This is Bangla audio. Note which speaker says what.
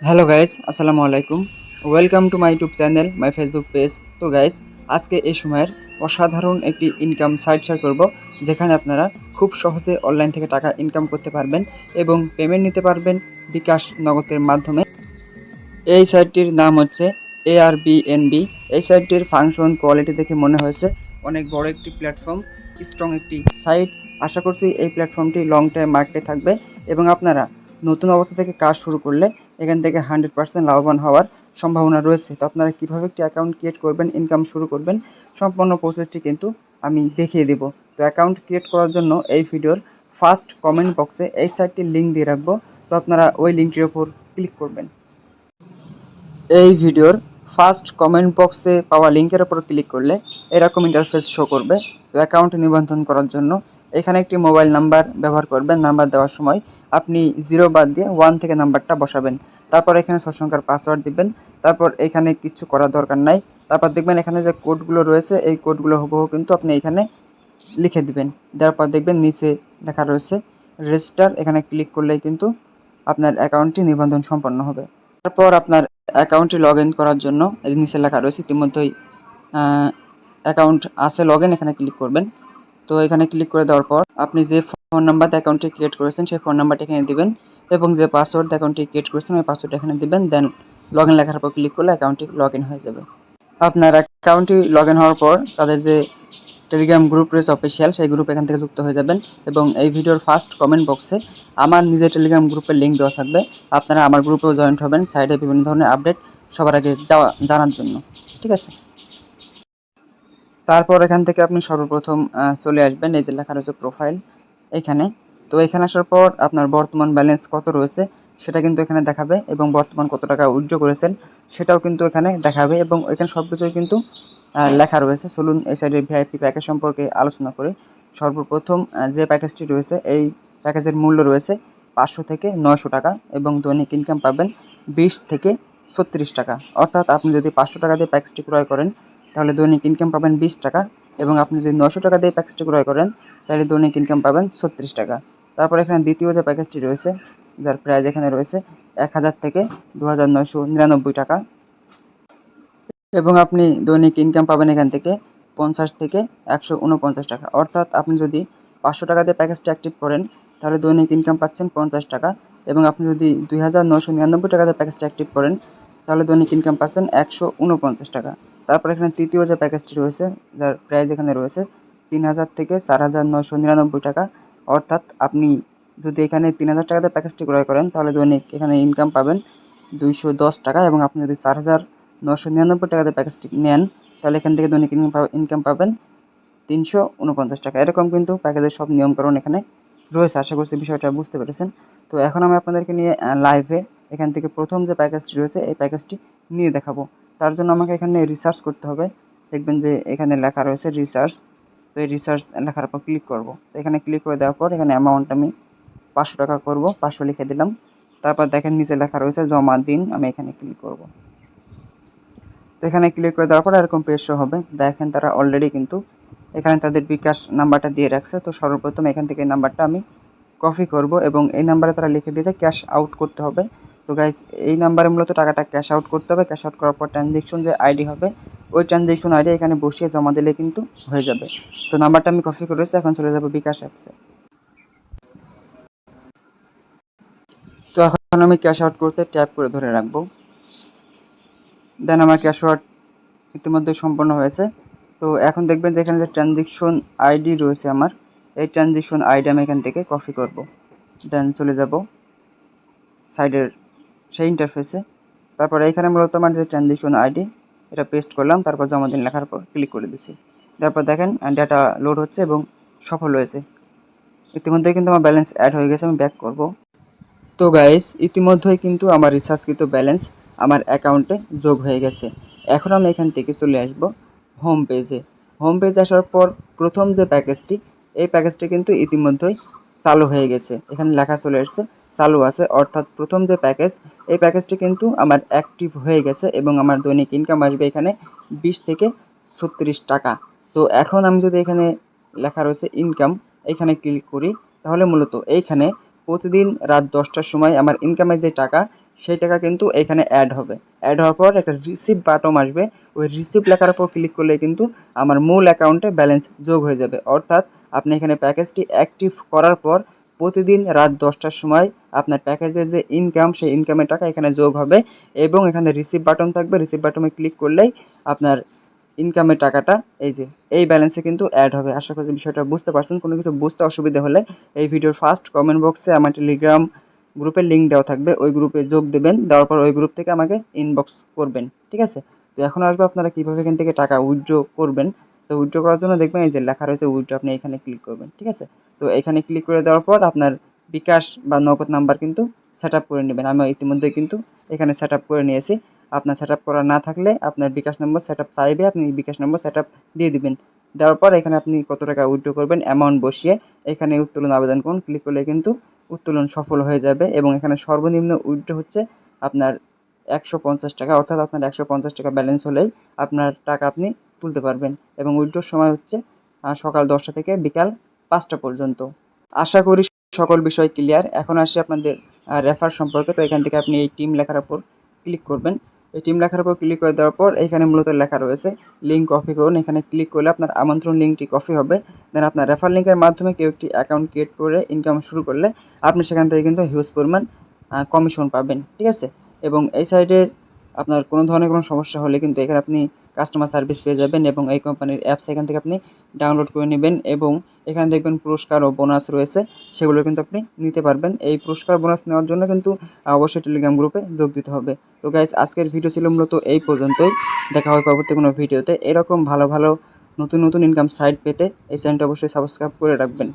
Speaker 1: হ্যালো গাইস, আসসালামু আলাইকুম। Welcome to my YouTube channel, my Facebook page. তো গাইস, আজকে এই সময়ের অসাধারণ একটি ইনকাম সাইট শেয়ার করব, যেখানে আপনারা খুব সহজে অনলাইন থেকে টাকা ইনকাম করতে পারবেন এবং পেমেন্ট নিতে পারবেন বিকাশ নগদের মাধ্যমে। এই সাইটটির নাম হচ্ছে এআরবিএনবি। এই সাইটটির ফাংশন কোয়ালিটি দেখে মনে হয়েছে অনেক বড় একটি প্ল্যাটফর্ম, স্ট্রং একটি সাইট। আশা করছি এই প্ল্যাটফর্মটি লং টাইম মার্কেটে থাকবে এবং আপনারা নতুন অবস্থা থেকে কাজ শুরু করলে এখান থেকে 100% লাভবান হওয়ার সম্ভাবনা রয়েছে। তো আপনারা কীভাবে একটি অ্যাকাউন্ট ক্রিয়েট করবেন, ইনকাম শুরু করবেন, সম্পূর্ণ প্রসেসটি কিন্তু আমি দেখিয়ে দেব। তো অ্যাকাউন্ট ক্রিয়েট করার জন্য এই ভিডিওর ফার্স্ট কমেন্ট বক্সে এই সাইটটির লিঙ্ক দিয়ে রাখবো। তো আপনারা ওই লিঙ্কটির ওপর ক্লিক করবেন। এই ভিডিওর ফার্স্ট কমেন্ট বক্সে পাওয়া লিঙ্কের ওপর ক্লিক করলে এরকম ইন্টারফেস শো করবে। তো অ্যাকাউন্ট নিবন্ধন করার জন্য এখানে একটি মোবাইল নাম্বার ব্যবহার করবেন। নাম্বার দেওয়ার সময় আপনি 0 বাদ দিয়ে 1 থেকে নাম্বারটা বসাবেন। তারপর এখানে 6 সংখ্যার পাসওয়ার্ড দিবেন। তারপর এখানে কিছু করার দরকার নাই। তারপর দেখবেন এখানে যে কোডগুলো রয়েছে, এই কোডগুলো হুবহু কিন্তু আপনি এখানে লিখে দিবেন। দেওয়ার পর দেখবেন নিচে লেখা রয়েছে রেজিস্টার। এখানে ক্লিক করলেই কিন্তু আপনার অ্যাকাউন্টটি নিবন্ধন সম্পন্ন হবে। তারপর আপনার অ্যাকাউন্টটি লগ ইন করার জন্য এই নিচে লেখা রয়েছে ইতিমধ্যেই অ্যাকাউন্ট আছে, লগ ইন, এখানে ক্লিক করবেন। তো এখানে ক্লিক করে দেওয়ার পর আপনি যে ফোন নাম্বার দিয়ে অ্যাকাউন্টটি ক্রিয়েট করেছেন সেই ফোন নাম্বারটি এখানে দিবেন এবং যে পাসওয়ার্ড দিয়ে অ্যাকাউন্টটি ক্রিয়েট করেছেন ওই পাসওয়ার্ড এখানে দিবেন। দেন লগ ইন লেখার পর ক্লিক করলে অ্যাকাউন্টটি লগ ইন হয়ে যাবে। আপনার অ্যাকাউন্টটি লগ ইন হওয়ার পর তাদের যে টেলিগ্রাম গ্রুপ রয়েছে অফিসিয়াল, সেই গ্রুপ এখান থেকে যুক্ত হয়ে যাবেন এবং এই ভিডিওর ফার্স্ট কমেন্ট বক্সে আমার নিজের টেলিগ্রাম গ্রুপের লিঙ্ক দেওয়া থাকবে। আপনারা আমার গ্রুপেও জয়েন্ট হবেন সাইডে বিভিন্ন ধরনের আপডেট সবার আগে জানার জন্য। ঠিক আছে? তারপর এখান থেকে আপনি সর্বপ্রথম চলে আসবেন এই যে লেখা রয়েছে প্রোফাইল এখানে। তো এখানে আসার পর আপনার বর্তমান ব্যালেন্স কত রয়েছে সেটা কিন্তু এখানে দেখাবে এবং বর্তমান কত টাকা উইথড্র করেছেন সেটাও কিন্তু এখানে দেখাবে এবং এখানে সব কিছুই কিন্তু লেখা রয়েছে। চলুন এই সাইডের ভিআইপি প্যাকেজ সম্পর্কে আলোচনা করি। সর্বপ্রথম যে প্যাকেজটি রয়েছে এই প্যাকেজের মূল্য রয়েছে 500 থেকে 900 টাকা এবং দৈনিক ইনকাম পাবেন 20 থেকে 36 টাকা। অর্থাৎ আপনি যদি 500 টাকা দিয়ে প্যাকেজটি ক্রয় করেন তাহলে দৈনিক ইনকাম পাবেন 20 টাকা এবং আপনি যদি 900 টাকা দিয়ে প্যাকেজটি ক্রয় করেন তাহলে দৈনিক ইনকাম পাবেন 36 টাকা। তারপর এখানে দ্বিতীয় যে প্যাকেজটি রয়েছে যার প্রাইস এখানে রয়েছে 1000 থেকে 2999 টাকা এবং আপনি দৈনিক ইনকাম পাবেন এখান থেকে 50 থেকে 149 টাকা। অর্থাৎ আপনি যদি 500 টাকা দিয়ে প্যাকেজটি অ্যাক্টিভ করেন তাহলে দৈনিক ইনকাম পাচ্ছেন 50 টাকা এবং আপনি যদি 2999 টাকা দিয়ে প্যাকেজটি অ্যাক্টিভ করেন তাহলে দৈনিক ইনকাম পাচ্ছেন 149 টাকা। তারপর এখানে তৃতীয় যে প্যাকেজটি রয়েছে যার প্রাইস এখানে রয়েছে 3000 থেকে 4999 টাকা। অর্থাৎ আপনি যদি এখানে 3000 টাকা দিয়ে প্যাকেজটি ক্রয় করেন তাহলে দৈনিক এখানে ইনকাম পাবেন 210 টাকা এবং আপনি যদি 4999 টাকা দিয়ে প্যাকেজটি নেন তাহলে এখান থেকে দৈনিক ইনকাম পাবেন 349 টাকা। এরকম কিন্তু প্যাকেজের সব নিয়মকানুন এখানে রয়েছে। আশা করছি বিষয়টা বুঝতে পেরেছেন। তো এখন আমি আপনাদেরকে নিয়ে লাইভে এখান থেকে প্রথম যে প্যাকেজটি রয়েছে এই প্যাকেজটি নিয়ে দেখাবো। তার জন্য আমাকে এখানে রিসার্চ করতে হবে। দেখবেন যে এখানে লেখা রয়েছে রিসার্চ। তো এই রিসার্চ লেখার উপর ক্লিক করব। তো এখানে ক্লিক করে দেওয়ার পর এখানে অ্যামাউন্ট আমি 500 টাকা করব, 500 লিখে দিলাম। তারপর দেখেন নিচে লেখা রয়েছে জমা দিন, আমি এখানে ক্লিক করব। তো এখানে ক্লিক করে দেওয়ার পর এরকম পেজ শো হবে। দেখেন তারা অলরেডি কিন্তু এখানে তাদের বিকাশ নাম্বারটা দিয়ে রাখছে। তো সর্বপ্রথম এখান থেকে এই নাম্বারটা আমি কপি করব এবং এই নাম্বারে তারা লিখে দিয়েছে ক্যাশ আউট করতে হবে। তো গাইস, এই নাম্বারে মূলত টাকাটা ক্যাশ আউট করতে হবে। ক্যাশ আউট করার পর ট্রানজেকশন যে আইডি হবে ওই ট্রানজেকশন আইডি এখানে বসিয়ে জমা দিলে কিন্তু হয়ে যাবে। তো নাম্বারটা আমি কপি করেছি, এখন চলে যাব বিকাশ অ্যাপসে। তো এখন আমি ক্যাশ আউট করতে ট্যাপ করে ধরে রাখবো। দেন আমার ক্যাশ আউট ইতিমধ্যে সম্পন্ন হয়েছে। তো এখন দেখবেন যে এখানে যে ট্রানজেকশন আইডি রয়েছে আমার, এই ট্রানজেকশন আইডি আমি এখান থেকে কপি করব। দেন চলে যাব সাইডের সেই ইন্টারফেসে। তারপর এইখানে মূলত আমার যে ট্রানজেকশন আইডি এটা পেস্ট করলাম, তারপর জমা দিন লেখার পর ক্লিক করে দিছি। তারপর দেখেন ডাটা লোড হচ্ছে এবং সফল হয়েছে। ইতিমধ্যেই কিন্তু আমার ব্যালেন্স অ্যাড হয়ে গেছে। আমি ব্যাক করব। তো গাইস, ইতিমধ্যেই কিন্তু আমার রিসার্চকৃত ব্যালেন্স আমার অ্যাকাউন্টে যোগ হয়ে গেছে। এখন আমি এখান থেকে চলে আসব হোম পেজে। হোম পেজে আসার পর প্রথম যে প্যাকেজটি, এই প্যাকেজটি কিন্তু ইতিমধ্যেই চালু হয়ে গেছে। এখানে লেখা চলে এসেছে চালু আছে, অর্থাৎ প্রথম যে প্যাকেজ এই প্যাকেজটি কিন্তু আমার অ্যাক্টিভ হয়ে গেছে এবং আমার দৈনিক ইনকাম আসবে এখানে 20 থেকে 36 টাকা। তো এখন আমি যদি এখানে লেখা রয়েছে ইনকাম এখানে ক্লিক করি তাহলে মূলত এইখানে প্রতিদিন রাত 10টার সময় আমার ইনকামের যে টাকা সেই টাকা কিন্তু এখানে অ্যাড হবে। অ্যাড হওয়ার পর একটা রিসিভ বাটন আসবে, ওই রিসিভ লেখার উপর ক্লিক করলে কিন্তু আমার মূল অ্যাকাউন্টে ব্যালেন্স যোগ হয়ে যাবে। অর্থাৎ আপনি এখানে প্যাকেজটি অ্যাক্টিভ করার পর প্রতিদিন রাত 10টার সময় আপনার প্যাকেজের যে ইনকাম সেই ইনকামের টাকা এখানে যোগ হবে এবং এখানে রিসিভ বাটন থাকবে, রিসিভ বাটনে ক্লিক করলেই আপনার ইনকামের টাকাটা এই যে এই ব্যালেন্সে কিন্তু অ্যাড হবে। আশা করি বিষয়টা বুঝতে পারছেন। কোনো কিছু বুঝতে অসুবিধা হলে এই ভিডিওর ফার্স্ট কমেন্ট বক্সে আমার টেলিগ্রাম গ্রুপের লিঙ্ক দেওয়া থাকবে, ওই গ্রুপে যোগ দেবেন, দেওয়ার পর ওই গ্রুপ থেকে আমাকে ইনবক্স করবেন, ঠিক আছে? তো এখন আসবে আপনারা কীভাবে এখান থেকে টাকা উইথড্র করবেন। তো উইথড্র করার জন্য দেখবেন এই যে লেখা রয়েছে উইথড্র, আপনি এখানে ক্লিক করবেন, ঠিক আছে? তো এখানে ক্লিক করে দেওয়ার পর আপনার বিকাশ বা নগদ নাম্বার কিন্তু সেট আপ করে নেবেন। আমি ইতিমধ্যে কিন্তু এখানে সেট আপ করে নিয়েছি। আপনার সেট আপ করা না থাকলে আপনার বিকাশ নম্বর সেট আপ চাইবে, আপনি বিকাশ নম্বর সেট আপ দিয়ে দিবেন। দেওয়ার পর এখানে আপনি কত টাকা উইথড্র করবেন অ্যামাউন্ট বসিয়ে এখানে উত্তোলন আবেদন করুন, ক্লিক করলে কিন্তু উত্তোলন সফল হয়ে যাবে এবং এখানে সর্বনিম্ন উইথড্র হচ্ছে আপনার 150 টাকা। অর্থাৎ আপনার 150 টাকা ব্যালেন্স হলেই আপনার টাকা আপনি তুলতে পারবেন এবং উইথড্রর সময় হচ্ছে সকাল 10টা থেকে বিকাল 5টা পর্যন্ত। আশা করি সকল বিষয় ক্লিয়ার। এখন আসি আপনাদের রেফার সম্পর্কে। তো এখান থেকে আপনি এই টিম লেখার উপর ক্লিক করবেন। এই টিম লেখার উপর ক্লিক করে দেওয়ার পর এখানে মূলত লেখা রয়েছে লিঙ্ক কপি করুন। এখানে ক্লিক করলে আপনার আমন্ত্রণ লিঙ্কটি কপি হবে। দেন আপনার রেফার লিঙ্কের মাধ্যমে কেউ একটি অ্যাকাউন্ট ক্রিয়েট করে ইনকাম শুরু করলে আপনি সেখান থেকে কিন্তু হিউজ পরিমাণ কমিশন পাবেন, ঠিক আছে? এবং এই সাইডে আপনার কোনো ধরনের কোনো সমস্যা হলে কিন্তু এখানে আপনি কাস্টমার সার্ভিস পেয়ে যাবেন এবং এই কোম্পানির অ্যাপস এখান থেকে আপনি ডাউনলোড করে নেবেন এবং এখানে দেখবেন পুরস্কার ও বোনাস রয়েছে, সেগুলো কিন্তু আপনি নিতে পারবেন। এই পুরস্কার বোনাস নেওয়ার জন্য কিন্তু অবশ্যই টেলিগ্রাম গ্রুপে যোগ দিতে হবে। তো গাইস, আজকের ভিডিও ছিল মূলত এই পর্যন্তই। দেখা হবে পরবর্তী কোনো ভিডিওতে। এরকম ভালো ভালো নতুন নতুন ইনকাম সাইট পেতে এই চ্যানেলটা অবশ্যই সাবস্ক্রাইব করে রাখবেন।